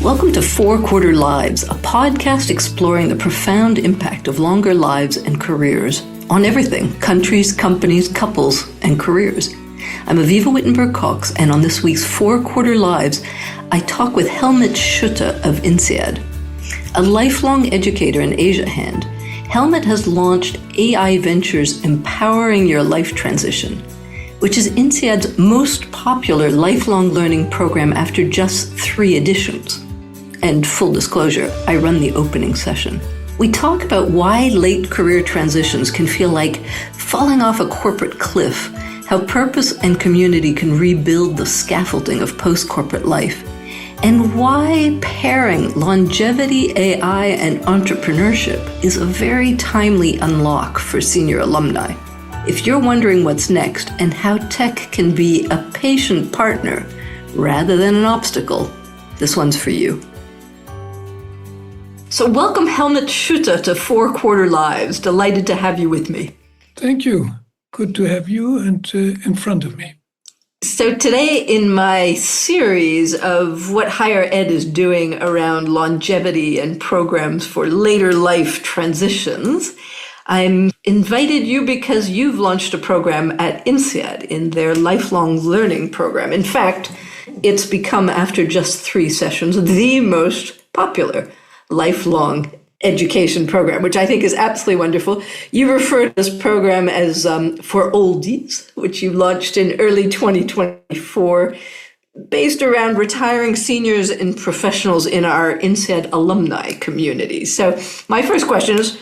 Welcome to Four Quarter Lives, a podcast exploring the profound impact of longer lives and careers on everything: countries, companies, couples, and careers. I'm Avivah Wittenberg-Cox, and on this week's Four Quarter Lives, I talk with Hellmut Schütte of INSEAD. A lifelong educator and Asia hand, Hellmut has launched AI Ventures Empowering Your Life Transition, which is INSEAD's most popular lifelong learning program after just 3 editions. And full disclosure, I run the opening session. We talk about why late career transitions can feel like falling off a corporate cliff, how purpose and community can rebuild the scaffolding of post-corporate life, and why pairing longevity, AI, and entrepreneurship is a very timely unlock for senior alumni. If you're wondering what's next and how tech can be a patient partner rather than an obstacle, this one's for you. So welcome Hellmut Schütte to Four Quarter Lives. Delighted to have you with me. Thank you. Good to have you and in front of me. So today in my series of what higher ed is doing around longevity and programs for later life transitions, I'm invited you because you've launched a program at INSEAD in their lifelong learning program. In fact, it's become, after just 3 sessions, the most popular lifelong education program, which I think is absolutely wonderful. You refer to this program as for Oldies, which you launched in early 2024, based around retiring seniors and professionals in our INSEAD alumni community. So my first question is,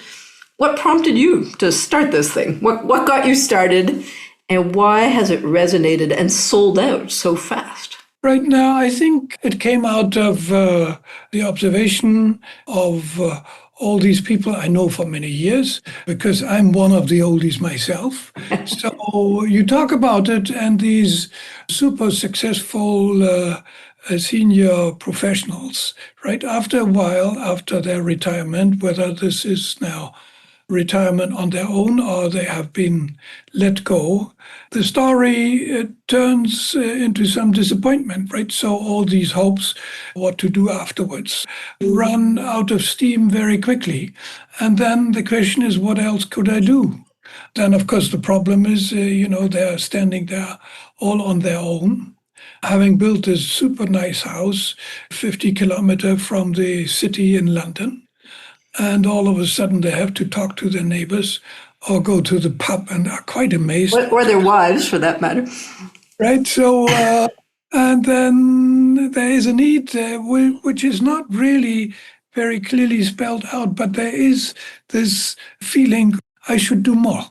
what prompted you to start this thing? What got you started, and why has it resonated and sold out so fast? Right now, I think it came out of the observation of all these people I know for many years, because I'm one of the oldies myself. So you talk about it, and these super successful senior professionals, right after a while, after their retirement, whether this is now retirement on their own or they have been let go, the story turns into some disappointment, right? So all these hopes, what to do afterwards, run out of steam very quickly. And then the question is, what else could I do? Then, of course, the problem is, they're standing there all on their own, having built this super nice house 50 kilometers from the city in London. And all of a sudden they have to talk to their neighbors or go to the pub and are quite amazed. Or their wives, for that matter. Right. So, and then there is a need which is not really very clearly spelled out, but there is this feeling I should do more.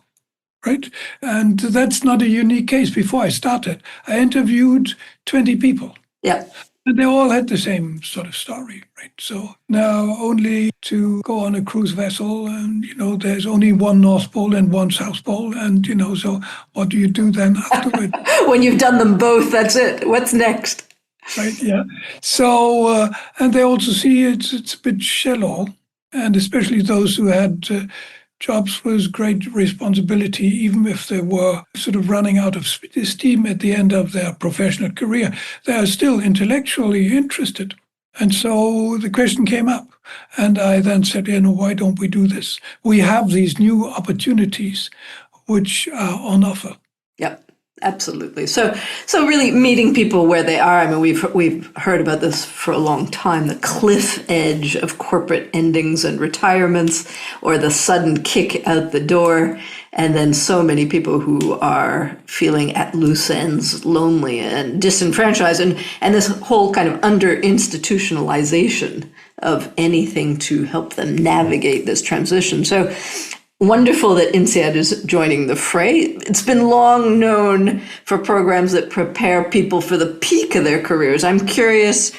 Right. And that's not a unique case. Before I started, I interviewed 20 people. Yeah. And they all had the same sort of story, right? So now only to go on a cruise vessel and, there's only one North Pole and one South Pole. And, so what do you do then afterward? When you've done them both, that's it. What's next? Right, yeah. So, and they also see it's a bit shallow. And especially those who had jobs with great responsibility, even if they were sort of running out of steam at the end of their professional career, they are still intellectually interested. And so the question came up. And I then said, why don't we do this? We have these new opportunities which are on offer. Yep. Absolutely. So really meeting people where they are. I mean, we've heard about this for a long time, the cliff edge of corporate endings and retirements, or the sudden kick out the door. And then so many people who are feeling at loose ends, lonely and disenfranchised, and this whole kind of under-institutionalization of anything to help them navigate this transition. So wonderful that INSEAD is joining the fray. It's been long known for programs that prepare people for the peak of their careers. I'm curious,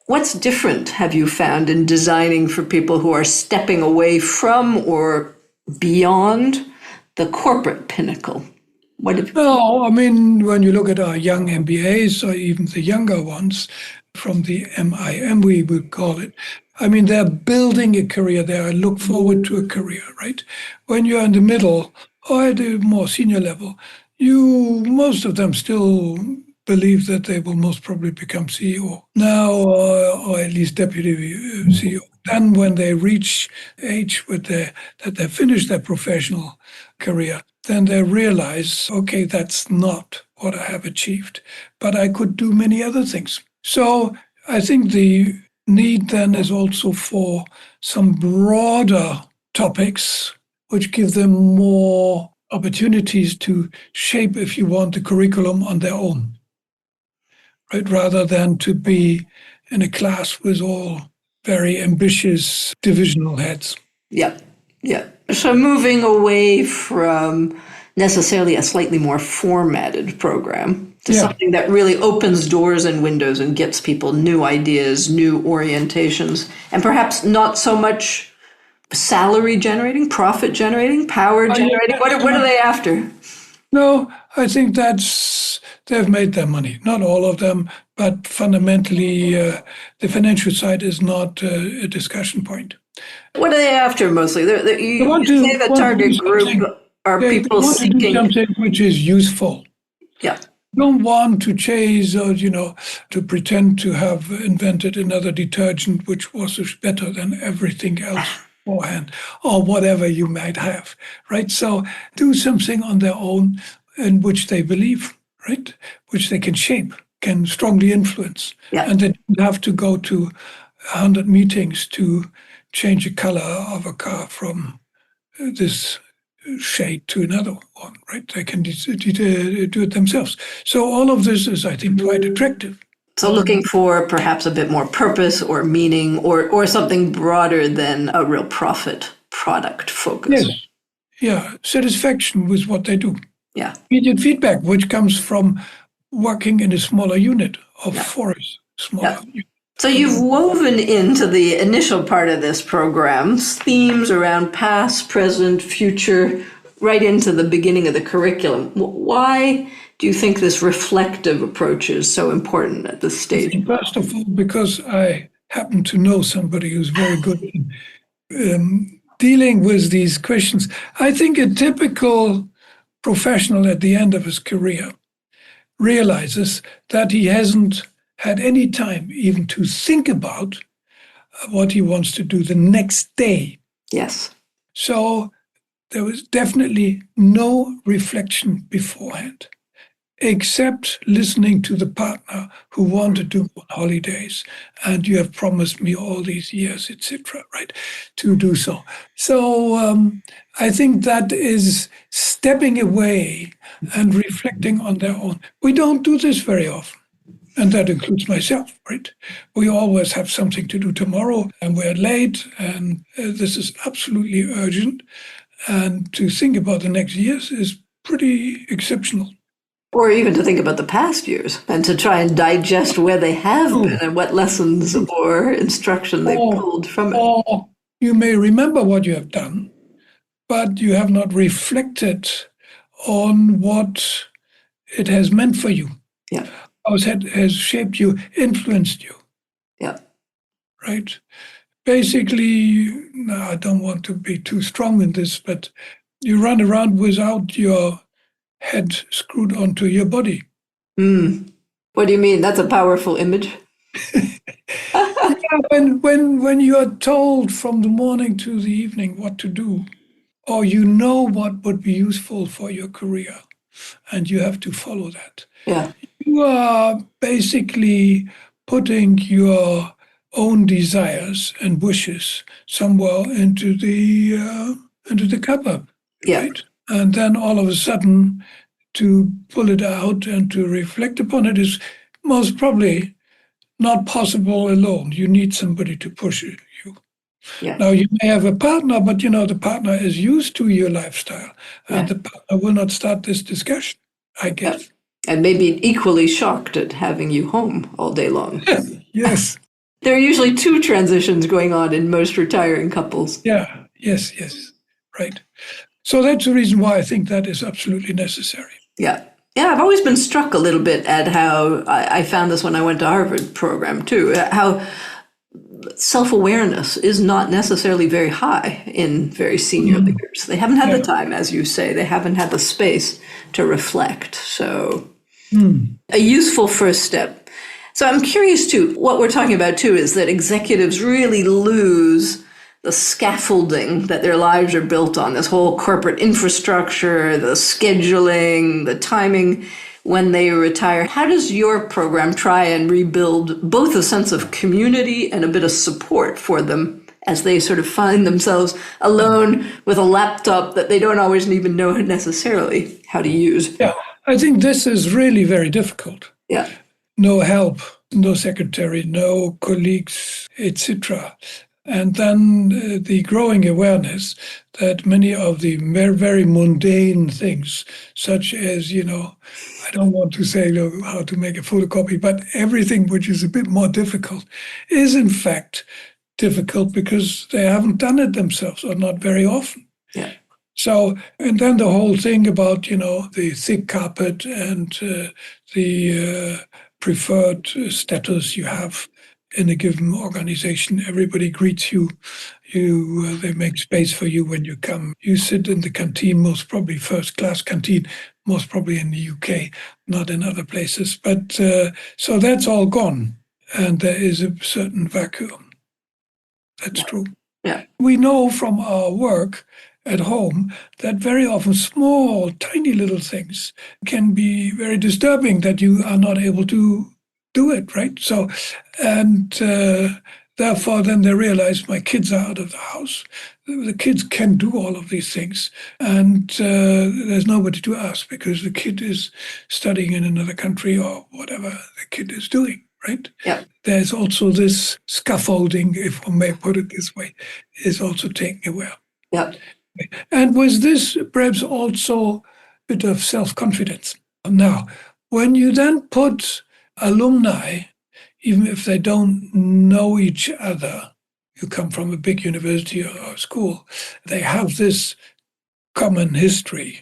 what's different have you found in designing for people who are stepping away from or beyond the corporate pinnacle? Well, I mean, when you look at our young MBAs or even the younger ones from the MIM, we would call it, I mean, they're building a career. They look forward to a career, right? When you're in the middle or at a more senior level, most of them still believe that they will most probably become CEO now, or at least deputy CEO. Then when they reach age that they finish their professional career, then they realize, okay, that's not what I have achieved, but I could do many other things. So I think the need then is also for some broader topics which give them more opportunities to shape, if you want, the curriculum on their own, right? Rather than to be in a class with all very ambitious divisional heads. Yeah, yeah. So moving away from necessarily a slightly more formatted program to something that really opens doors and windows and gets people new ideas, new orientations, and perhaps not so much salary generating, profit generating, power generating. What are they after? No, I think they've made their money. Not all of them, but fundamentally, the financial side is not a discussion point. What are they after mostly? You say the target group are people seeking. They want to do something which is useful. Yeah. Don't want to chase or, to pretend to have invented another detergent which was better than everything else beforehand, or whatever you might have, right? So do something on their own in which they believe, right? Which they can shape, can strongly influence. Yeah. And they don't have to go to 100 meetings to change the color of a car from this shade to another one, right? They can do it themselves. So all of this is, I think, quite attractive. So looking for perhaps a bit more purpose or meaning or something broader than a real profit product focus. Yes. Yeah. Satisfaction with what they do. Yeah. Immediate feedback, which comes from working in a smaller unit of forest, smaller unit. So you've woven into the initial part of this program themes around past, present, future, right into the beginning of the curriculum. Why do you think this reflective approach is so important at this stage? First of all, because I happen to know somebody who's very good in dealing with these questions. I think a typical professional at the end of his career realizes that he hasn't had any time even to think about what he wants to do the next day. Yes. So there was definitely no reflection beforehand, except listening to the partner who wanted to go on holidays, and you have promised me all these years, etc., right, to do so. So I think that is stepping away and reflecting on their own. We don't do this very often. And that includes myself, right? We always have something to do tomorrow, and we're late, and this is absolutely urgent. And to think about the next years is pretty exceptional. Or even to think about the past years and to try and digest where they have been and what lessons or instruction they pulled from it. Or you may remember what you have done, but you have not reflected on what it has meant for you. Yeah. How it has shaped you, influenced you. Yeah. Right? Basically, no, I don't want to be too strong in this, but you run around without your head screwed onto your body. What do you mean? That's a powerful image. When you are told from the morning to the evening what to do, or you know what would be useful for your career, and you have to follow that. Yeah. You are basically putting your own desires and wishes somewhere into the cupboard, right? And then all of a sudden, to pull it out and to reflect upon it is most probably not possible alone. You need somebody to push you. Yeah. Now, you may have a partner, but the partner is used to your lifestyle, and the partner will not start this discussion, I guess. Yeah. And maybe equally shocked at having you home all day long. Yes. There are usually two transitions going on in most retiring couples. Yeah. Yes. Right. So that's the reason why I think that is absolutely necessary. Yeah. Yeah, I've always been struck a little bit at how I found this when I went to Harvard program too, how self-awareness is not necessarily very high in very senior leaders. They haven't had the time, as you say. They haven't had the space to reflect. So A useful first step. So I'm curious too, what we're talking about too is that executives really lose the scaffolding that their lives are built on, this whole corporate infrastructure, the scheduling, the timing when they retire. How does your program try and rebuild both a sense of community and a bit of support for them as they sort of find themselves alone with a laptop that they don't always even know necessarily how to use? Yeah, I think this is really very difficult. Yeah. No help, no secretary, no colleagues, etc. And then the growing awareness that many of the very, very mundane things, such as, I don't want to say how to make a photocopy, but everything which is a bit more difficult is in fact difficult because they haven't done it themselves or not very often. Yeah. So, and then the whole thing about, the thick carpet and the preferred status you have in a given organization. Everybody greets you. They make space for you when you come. You sit in the canteen, most probably first-class canteen, most probably in the UK, not in other places. But so that's all gone, and there is a certain vacuum. That's true. Yeah. We know from our work at home that very often small, tiny little things can be very disturbing that you are not able to do it, right? So, and therefore then they realize my kids are out of the house. The kids can do all of these things. And there's nobody to ask because the kid is studying in another country or whatever the kid is doing, right? Yeah. There's also this scaffolding, if I may put it this way, is also taken away. Yeah. And with this, perhaps also a bit of self-confidence. Now, when you then put alumni, even if they don't know each other, you come from a big university or school, they have this common history.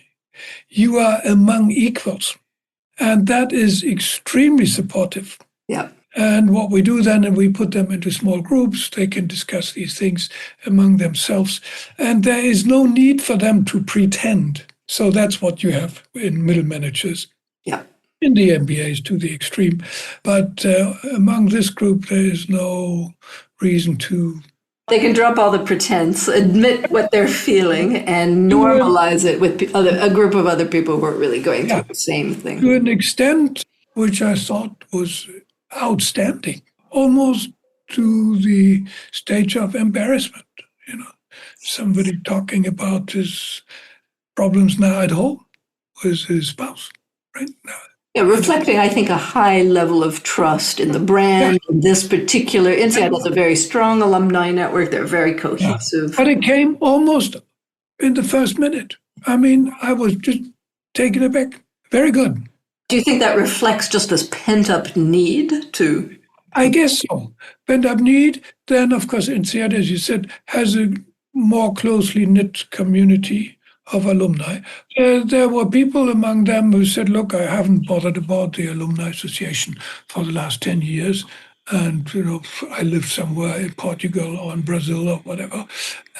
You are among equals, and that is extremely supportive. Yeah. And what we do then, and we put them into small groups, they can discuss these things among themselves. And there is no need for them to pretend. So that's what you have in middle managers. Yeah. In the MBAs to the extreme. But among this group, there is no reason to. They can drop all the pretense, admit what they're feeling, and normalize it with a group of other people who are really going through the same thing. To an extent which I thought was outstanding, almost to the stage of embarrassment. Somebody talking about his problems now at home with his spouse, right now. Yeah, reflecting, I think, a high level of trust in the brand. Yeah. This particular INSEAD has a very strong alumni network. They're very cohesive. Yeah. But it came almost in the first minute. I mean, I was just taken aback. Very good. Do you think that reflects just this pent-up need to? I guess so. Pent-up need. Then, of course, INSEAD, as you said, has a more closely knit community of alumni. There were people among them who said, look, I haven't bothered about the Alumni Association for the last 10 years. And, I live somewhere in Portugal or in Brazil or whatever.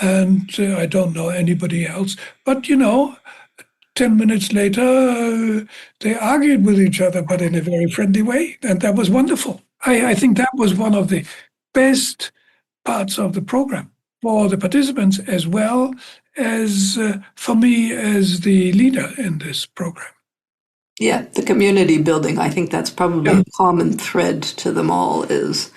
And I don't know anybody else. But, 10 minutes later, they argued with each other, but in a very friendly way. And that was wonderful. I think that was one of the best parts of the program for the participants as well as for me as the leader in this program. Yeah, the community building. I think that's probably a common thread to them all is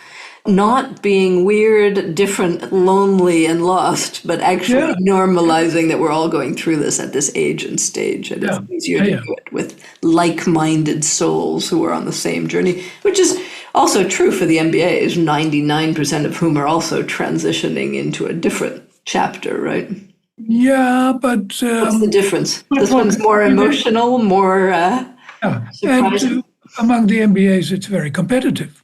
not being weird, different, lonely, and lost, but actually normalizing that we're all going through this at this age and stage. And it's easier to do it with like-minded souls who are on the same journey, which is also true for the MBAs, 99% of whom are also transitioning into a different chapter, right? Yeah, but... what's the difference? This one's more emotional, more surprising. And among the MBAs, it's very competitive.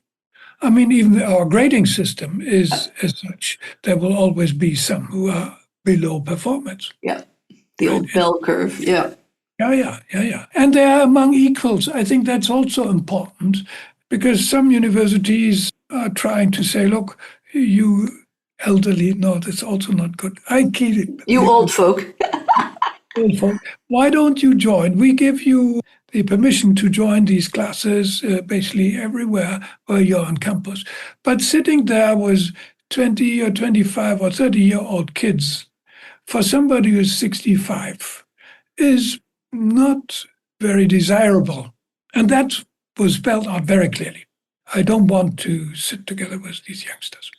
I mean, even our grading system is as such. There will always be some who are below performance. Yeah, the old bell curve, Yeah. And they are among equals. I think that's also important because some universities are trying to say, look, you elderly, no, that's also not good. I get it. You old folk. Why don't you join? We give you the permission to join these classes basically everywhere where you're on campus. But sitting there with 20 or 25 or 30-year-old kids, for somebody who's 65, is not very desirable. And that was spelled out very clearly. I don't want to sit together with these youngsters.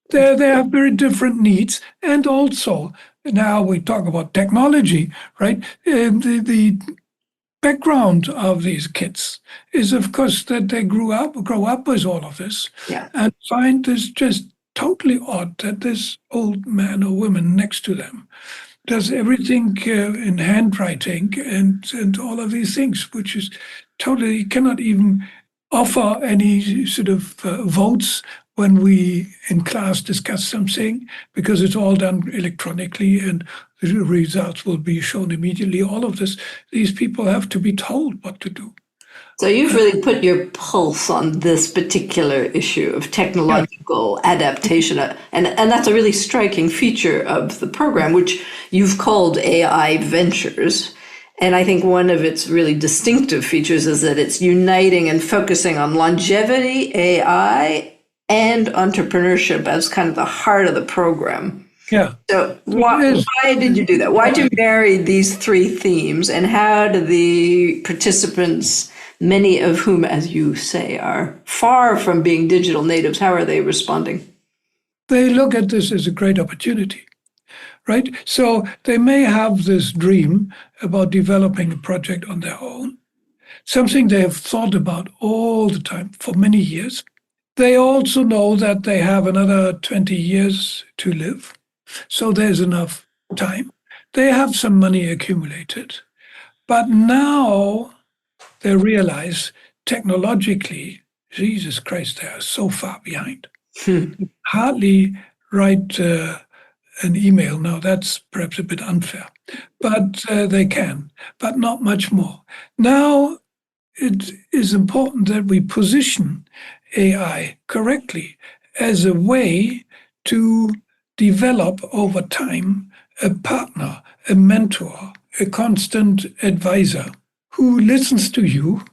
They have very different needs. And also, now we talk about technology, right? The background of these kids is, of course, that they grow up with all of this, and find this just totally odd that this old man or woman next to them does everything in handwriting and all of these things, which is totally cannot even offer any sort of votes when we in class discuss something, because it's all done electronically and the results will be shown immediately. All of this, these people have to be told what to do. So you've really put your pulse on this particular issue of technological adaptation. And that's a really striking feature of the program, which you've called AI Ventures. And I think one of its really distinctive features is that it's uniting and focusing on longevity, AI, and entrepreneurship as kind of the heart of the program. Yeah. So why did you do that? Why did you marry these three themes? And how do the participants, many of whom, as you say, are far from being digital natives, how are they responding? They look at this as a great opportunity, right? So they may have this dream about developing a project on their own, something they have thought about all the time for many years. They also know that they have another 20 years to live, so there's enough time. They have some money accumulated, but now they realize technologically, Jesus Christ, they are so far behind. Hardly write an email. Now, that's perhaps a bit unfair, but they can, but not much more. Now, it is important that we position AI correctly as a way to develop over time a partner, a mentor, a constant advisor who listens to you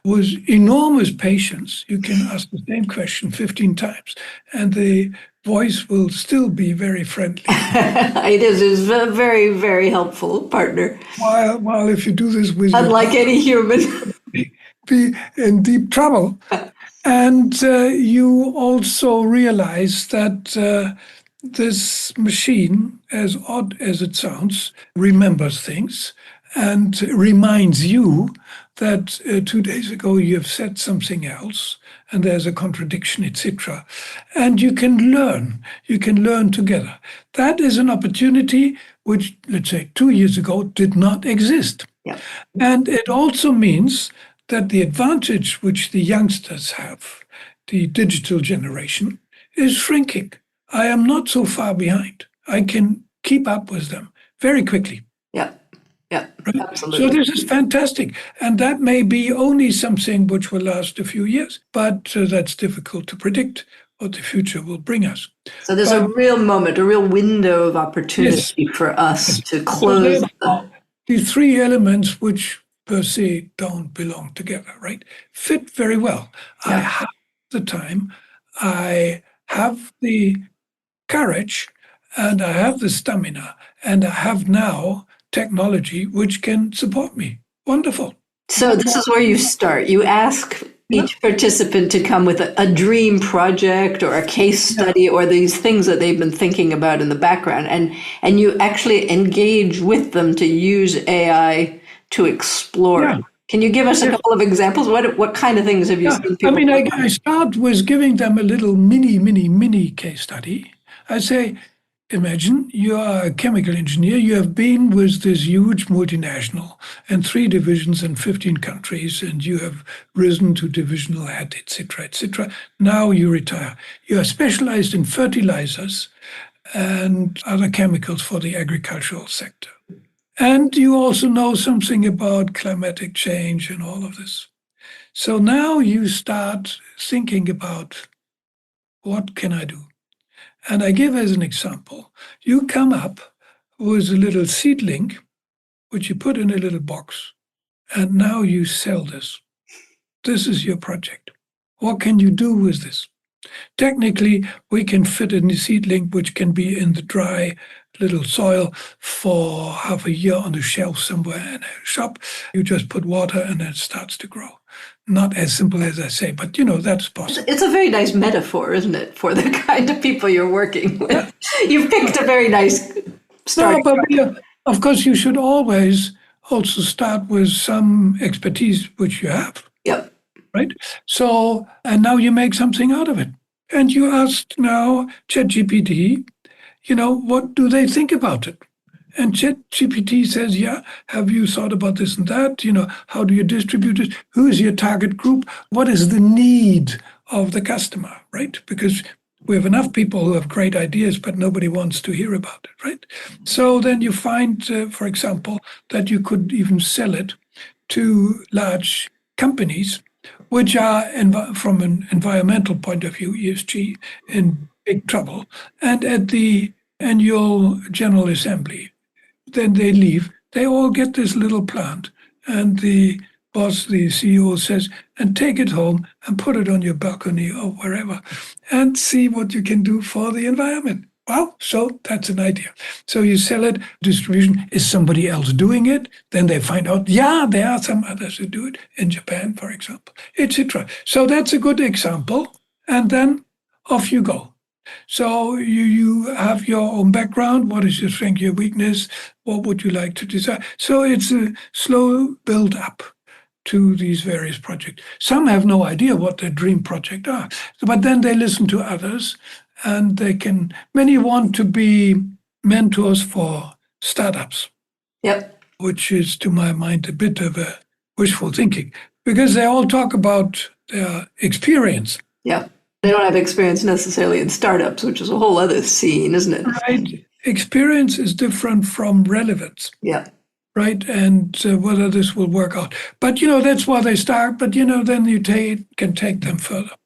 with enormous patience. You can ask the same question 15 times, and the voice will still be very friendly. It is. It's a very, very helpful partner. While if you do this with unlike any human, be in deep trouble. And you also realize that this machine, as odd as it sounds, remembers things and reminds you that 2 days ago you have said something else and there's a contradiction, etc. And you can learn together. That is an opportunity which, let's say, 2 years ago did not exist. Yeah. And it also means that the advantage which the youngsters have, the digital generation, is shrinking. I am not so far behind. I can keep up with them very quickly. Yeah, right? Absolutely. So this is fantastic. And that may be only something which will last a few years, but that's difficult to predict what the future will bring us. So there's a real moment, a real window of opportunity for us to close. The three elements which per se don't belong together, right? Fit very well. Yeah. I have the time, I have the courage, and I have the stamina, and I have now technology which can support me. Wonderful. So this is where you start. You ask each participant to come with a dream project or a case study or these things that they've been thinking about in the background, and you actually engage with them to use AI to explore. Yeah. Can you give us a couple of examples? What kind of things have you seen people do? I start with giving them a little mini case study. I say, imagine you are a chemical engineer. You have been with this huge multinational and 3 divisions in 15 countries, and you have risen to divisional head, etc. Now you retire. You are specialized in fertilizers and other chemicals for the agricultural sector. And you also know something about climatic change and all of this. So now you start thinking about, what can I do? And I give as an example, you come up with a little seedling, which you put in a little box, and now you sell this. This is your project. What can you do with this? Technically, we can fit in a seedling which can be in the dry little soil for half a year on the shelf somewhere in a shop. You just put water and it starts to grow. Not as simple as I say, but that's possible. It's a very nice metaphor, isn't it, for the kind of people you're working with? You've picked a very nice start. No, but of course, you should always also start with some expertise which you have. Yep. Right? So, and now you make something out of it. And you asked now ChatGPT, what do they think about it? And ChatGPT says, yeah, have you thought about this and that? How do you distribute it? Who is your target group? What is the need of the customer, right? Because we have enough people who have great ideas, but nobody wants to hear about it, right? So then you find, for example, that you could even sell it to large companies, which are, from an environmental point of view, ESG, in big trouble. And at the annual General Assembly, then they leave. They all get this little plant, and the boss, the CEO, says, and take it home and put it on your balcony or wherever, and see what you can do for the environment. Wow, so that's an idea. So you sell it, distribution, is somebody else doing it? Then they find out, yeah, there are some others who do it, in Japan, for example, etc. So that's a good example. And then off you go. So you have your own background. What is your strength, your weakness? What would you like to design? So it's a slow build up to these various projects. Some have no idea what their dream project are, but then they listen to others, and many want to be mentors for startups. Yep. Which is, to my mind, a bit of a wishful thinking, because they all talk about their experience. Yeah. They don't have experience necessarily in startups, which is a whole other scene, isn't it? Right. Experience is different from relevance. Yeah. Right. And whether this will work out. But, that's why they start. But, then you can take them further.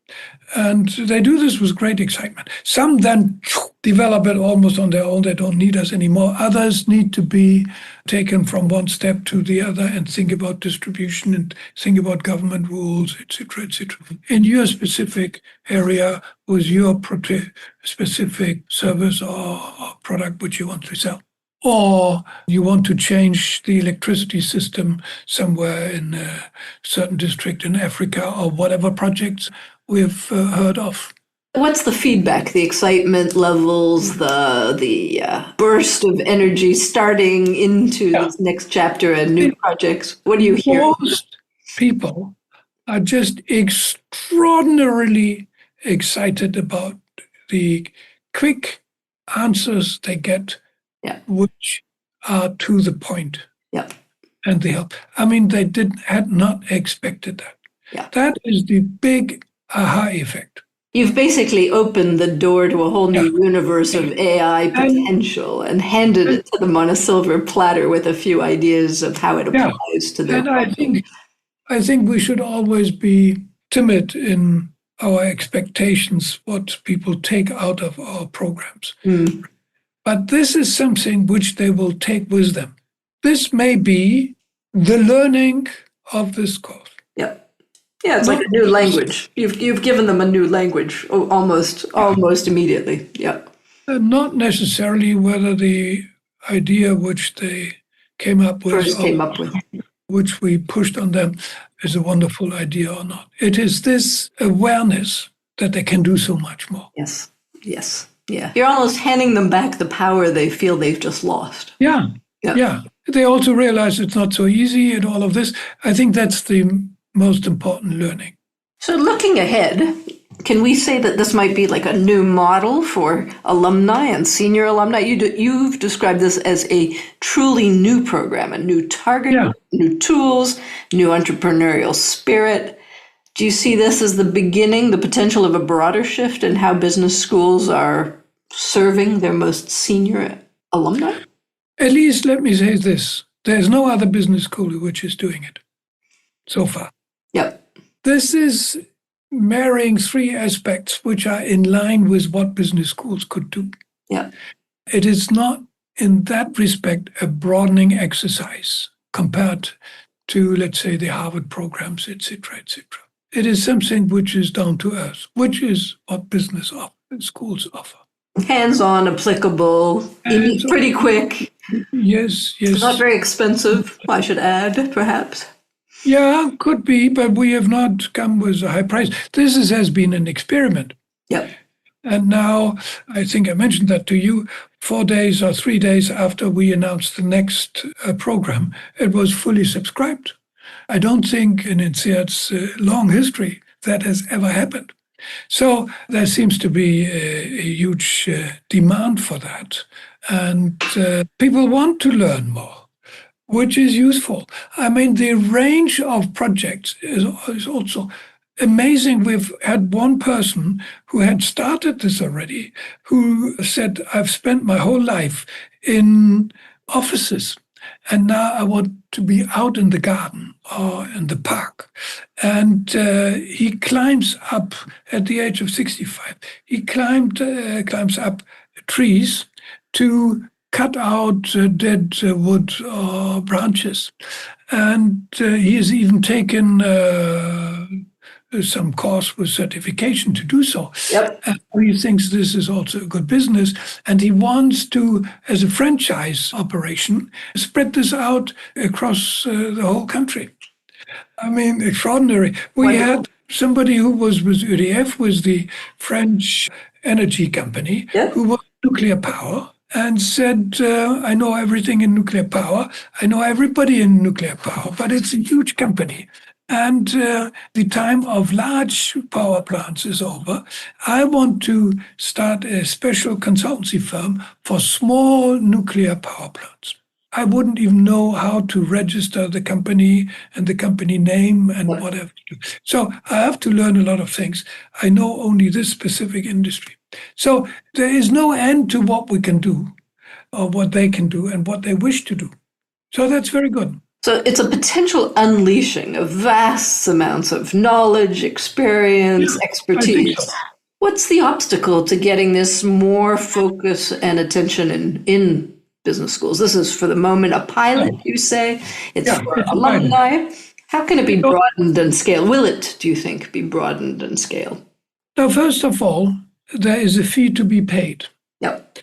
And they do this with great excitement. Some then develop it almost on their own. They don't need us anymore. Others need to be taken from one step to the other and think about distribution and think about government rules, etc., etc. In your specific area, with your specific service or product which you want to sell. Or you want to change the electricity system somewhere in a certain district in Africa, or whatever projects we've heard of. What's the feedback, the excitement levels, the burst of energy starting into this next chapter and new projects? What do you hear? Most people are just extraordinarily excited about the quick answers they get, which are to the point. Yep. And the help. I mean, they had not expected that. Yeah. That is the big aha effect. You've basically opened the door to a whole new universe of AI potential and handed it to them on a silver platter with a few ideas of how it applies to them. And I think we should always be timid in our expectations, what people take out of our programs. Mm. But this is something which they will take with them. This may be the learning of this course. Yep. Yeah, it's like a new language. You've given them a new language almost immediately. Yeah. Not necessarily whether the idea which they came up with, which we pushed on them, is a wonderful idea or not. It is this awareness that they can do so much more. Yes. Yes. Yeah. You're almost handing them back the power they feel they've just lost. Yeah. They also realize it's not so easy and all of this. I think that's the most important learning. So looking ahead, can we say that this might be like a new model for alumni and senior alumni? You've described this as a truly new program, a new target, new tools, new entrepreneurial spirit. Do you see this as the beginning, the potential of a broader shift in how business schools are serving their most senior alumni? At least let me say this. There's no other business school which is doing it so far. Yep. This is marrying three aspects which are in line with what business schools could do. Yeah. It is not, in that respect, a broadening exercise compared to, let's say, the Harvard programs, etc., etc. It is something which is down to earth, which is what business schools offer. Hands-on, applicable, pretty quick. Yes. Not very expensive, I should add, perhaps. Yeah, could be, but we have not come with a high price. This has been an experiment. Yep. And now, I think I mentioned that to you, 4 days or 3 days after we announced the next program, it was fully subscribed. I don't think in INSEAD's long history that has ever happened. So there seems to be a huge demand for that. And people want to learn more, which is useful. I mean, the range of projects is also amazing. We've had one person who had started this already, who said, I've spent my whole life in offices, and now I want to be out in the garden or in the park. And he climbs up at the age of 65. He climbs up trees to cut out dead wood or branches. And he has even taken some course with certification to do so. Yep. And he thinks this is also a good business. And he wants to, as a franchise operation, spread this out across the whole country. I mean, extraordinary. We had somebody who was with EDF, was the French energy company, who was nuclear power, and said, I know everything in nuclear power. I know everybody in nuclear power, but it's a huge company. And the time of large power plants is over. I want to start a special consultancy firm for small nuclear power plants. I wouldn't even know how to register the company and the company name and whatever. So I have to learn a lot of things. I know only this specific industry. So there is no end to what we can do or what they can do and what they wish to do. So that's very good. So it's a potential unleashing of vast amounts of knowledge, experience, expertise. So. What's the obstacle to getting this more focus and attention in business schools? This is for the moment a pilot, you say. It's for alumni. How can it be broadened and scaled? Will it, do you think, be broadened and scaled? Now, first of all, there is a fee to be paid. Yep.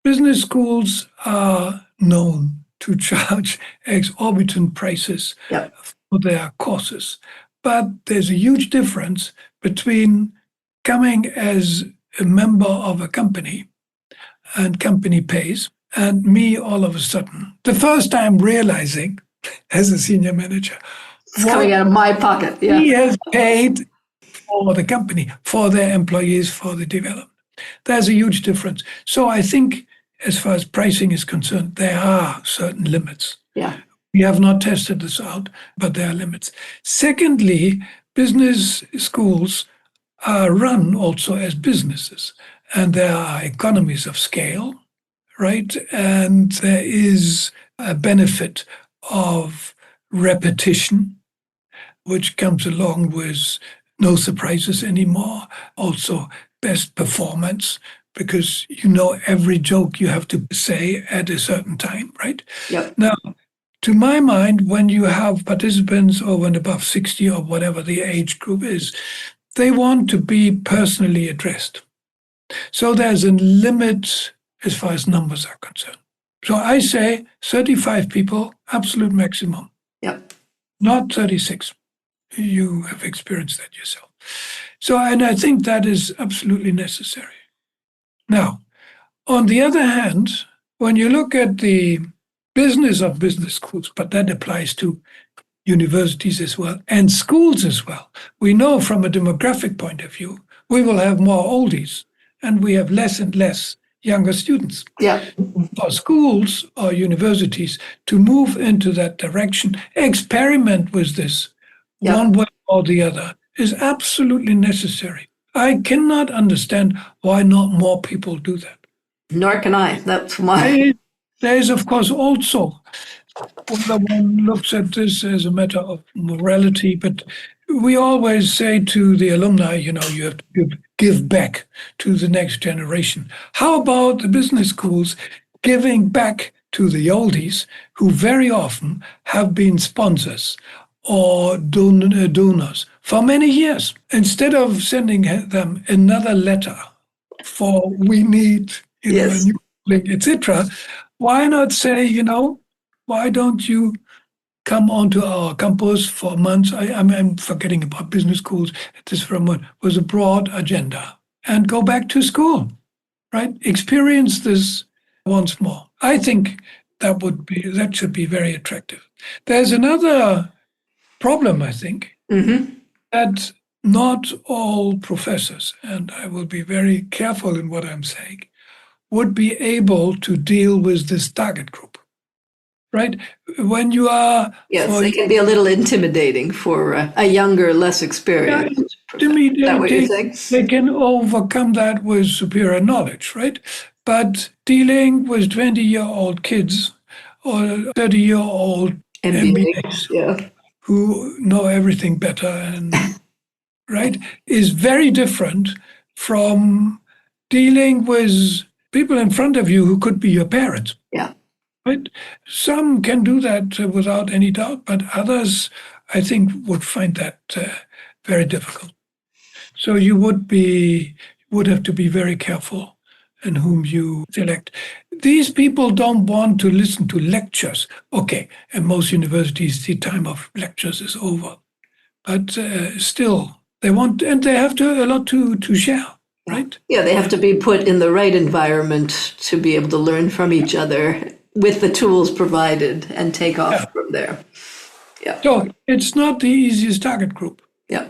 Business schools are known to charge exorbitant prices for their courses. But there's a huge difference between coming as a member of a company and company pays, and me all of a sudden, the first time realizing as a senior manager, it's coming out of my pocket. Yeah. He has paid for the company, for their employees, for the development. There's a huge difference. So I think as far as pricing is concerned, there are certain limits. Yeah. We have not tested this out, but there are limits. Secondly, business schools are run also as businesses, and there are economies of scale, right? And there is a benefit of repetition, which comes along with no surprises anymore. Also, best performance, because you know every joke you have to say at a certain time, right? Yep. Now, to my mind, when you have participants over and above 60 or whatever the age group is, they want to be personally addressed. So there's a limit as far as numbers are concerned. So I say 35 people, absolute maximum. Yep. Not 36. You have experienced that yourself. So, and I think that is absolutely necessary. Now, on the other hand, when you look at the business of business schools, but that applies to universities as well and schools as well, we know from a demographic point of view, we will have more oldies and we have less and less younger students. Yeah. For schools or universities to move into that direction, experiment with this one way or the other is absolutely necessary. I cannot understand why not more people do that. Nor can I. That's why. There is, of course, also, whether one looks at this as a matter of morality, but we always say to the alumni, you know, you have to give back to the next generation. How about the business schools giving back to the oldies, who very often have been sponsors or donors for many years. Instead of sending them another letter for we need, a Yes. new link, etc., why not say, why don't you come onto our campus for months? I'm forgetting about business schools at this moment, was a broad agenda, and go back to school, right? Experience this once more. I think that should be very attractive. There's another problem, I think, that not all professors, and I will be very careful in what I'm saying, would be able to deal with this target group, right? When you are... Yes, they can be a little intimidating for a younger, less experienced. To me, Is that what you're saying? they can overcome that with superior knowledge, right? But dealing with 20-year-old kids or 30-year-old MBAs yeah. who know everything better and right is very different from dealing with people in front of you who could be your parents. Yeah. Right? Some can do that without any doubt, but others, I think, would find that very difficult. So you would have to be very careful in whom you select. These people don't want to listen to lectures. Okay, at most universities, the time of lectures is over. But still, they want, and they have a lot to share, right? Yeah, they have to be put in the right environment to be able to learn from each other with the tools provided and take off from there. Yeah. So it's not the easiest target group. Yeah.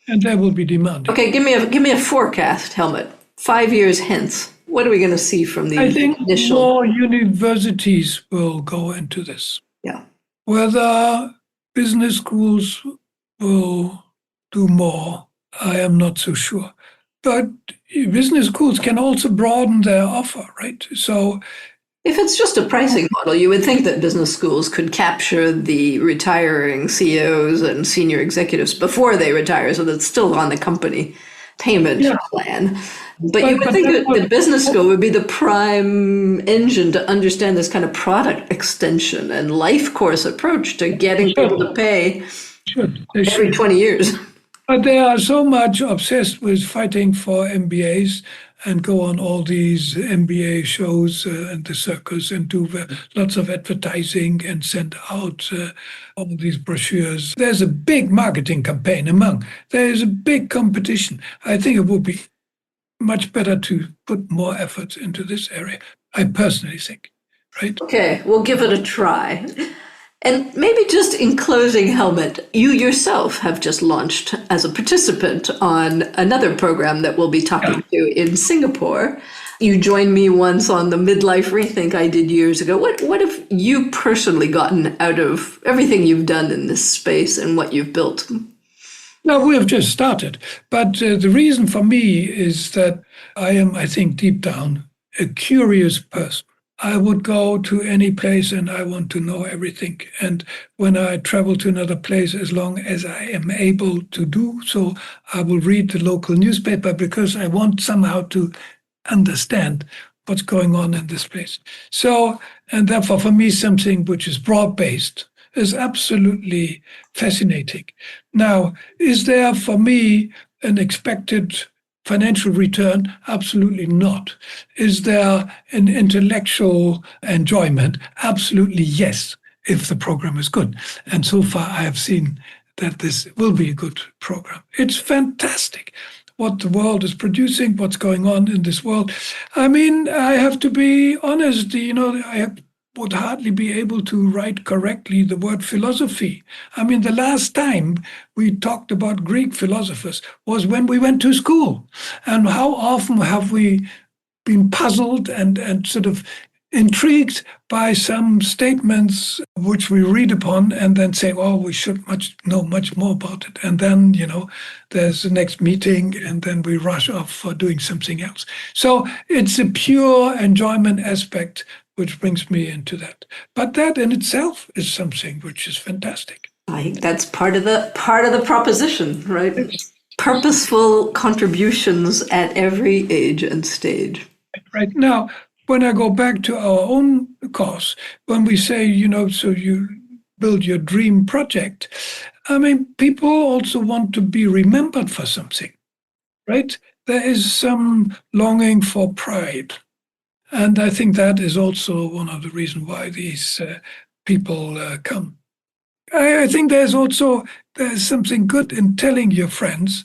And they will be demanding. Okay, give me a forecast, Hellmut. 5 years hence, what are we going to see from the I think initial? more universities will go into this. Yeah. Whether business schools will do more, I am not so sure. But business schools can also broaden their offer, right? So if it's just a pricing model, you would think that business schools could capture the retiring CEOs and senior executives before they retire, so that's still on the company payment plan. But you would think that the business school would be the prime engine to understand this kind of product extension and life course approach to getting people to pay every 20 years. But they are so much obsessed with fighting for MBAs and go on all these MBA shows and the circus and do lots of advertising and send out all these brochures. There's a big marketing campaign there is a big competition. I think it would be much better to put more efforts into this area. I personally think, right? Okay, we'll give it a try. And maybe just in closing, Hellmut, you yourself have just launched as a participant on another program that we'll be talking to in Singapore. You joined me once on the midlife rethink I did years ago. What have you personally gotten out of everything you've done in this space and what you've built? No, we have just started. But the reason for me is that I am, I think, deep down, a curious person. I would go to any place and I want to know everything. And when I travel to another place, as long as I am able to do so, I will read the local newspaper because I want somehow to understand what's going on in this place. So, and therefore for me, something which is broad-based is absolutely fascinating. Now, is there for me an expected financial return? Absolutely not. Is there an intellectual enjoyment? Absolutely yes, if the program is good. And so far I have seen that this will be a good program. It's fantastic what the world is producing, what's going on in this world. I mean, I have to be honest, I would hardly be able to write correctly the word philosophy. I mean, the last time we talked about Greek philosophers was when we went to school. And how often have we been puzzled and sort of intrigued by some statements which we read upon and then say, oh, we should know much more about it. And then, there's the next meeting and then we rush off for doing something else. So it's a pure enjoyment aspect which brings me into that. But that in itself is something which is fantastic. I think that's part of the proposition, right? Purposeful contributions at every age and stage. Right now, when I go back to our own course, when we say, so you build your dream project, I mean, people also want to be remembered for something, right? There is some longing for pride. And I think that is also one of the reasons why these people come. I think there's something good in telling your friends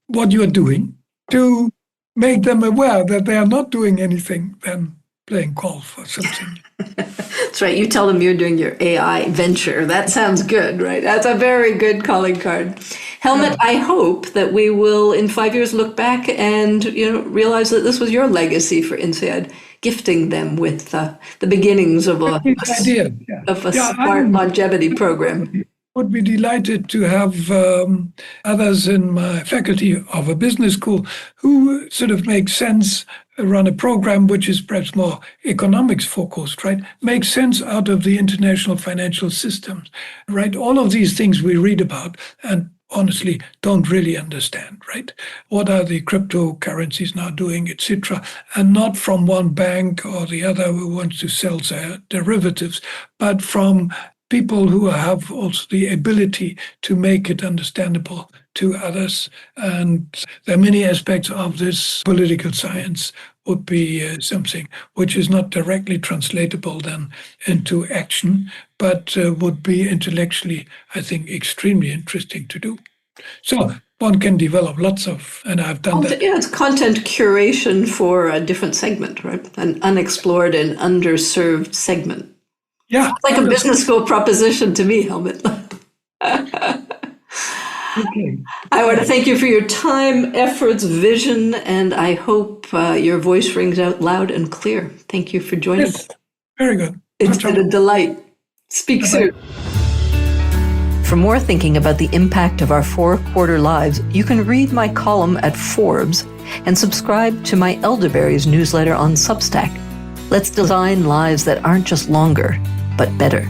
what you're doing to make them aware that they are not doing anything than playing golf for something. That's right. You tell them you're doing your AI venture. That sounds good, right? That's a very good calling card. Hellmut, I hope that we will in 5 years look back and realize that this was your legacy for INSEAD, gifting them with the beginnings of a smart longevity program. Would be delighted to have others in my faculty of a business school who sort of make sense, run a program which is perhaps more economics focused, right? Make sense out of the international financial systems, right? All of these things we read about and honestly don't really understand, right? What are the cryptocurrencies now doing, etc.? And not from one bank or the other who wants to sell their derivatives, but from people who have also the ability to make it understandable to others. And there are many aspects of this political science would be something which is not directly translatable then into action, but would be intellectually, I think, extremely interesting to do. So one can develop lots of, and I've done that. Yeah, it's content curation for a different segment, right? An unexplored and underserved segment. Yeah. It's like a business school proposition to me, Hellmut. Okay. I want to thank you for your time, efforts, vision, and I hope your voice rings out loud and clear. Thank you for joining us. Very good. It's been a delight. Speak soon. For more thinking about the impact of our 4-quarter lives, you can read my column at Forbes and subscribe to my Elderberries newsletter on Substack. Let's design lives that aren't just longer, but better.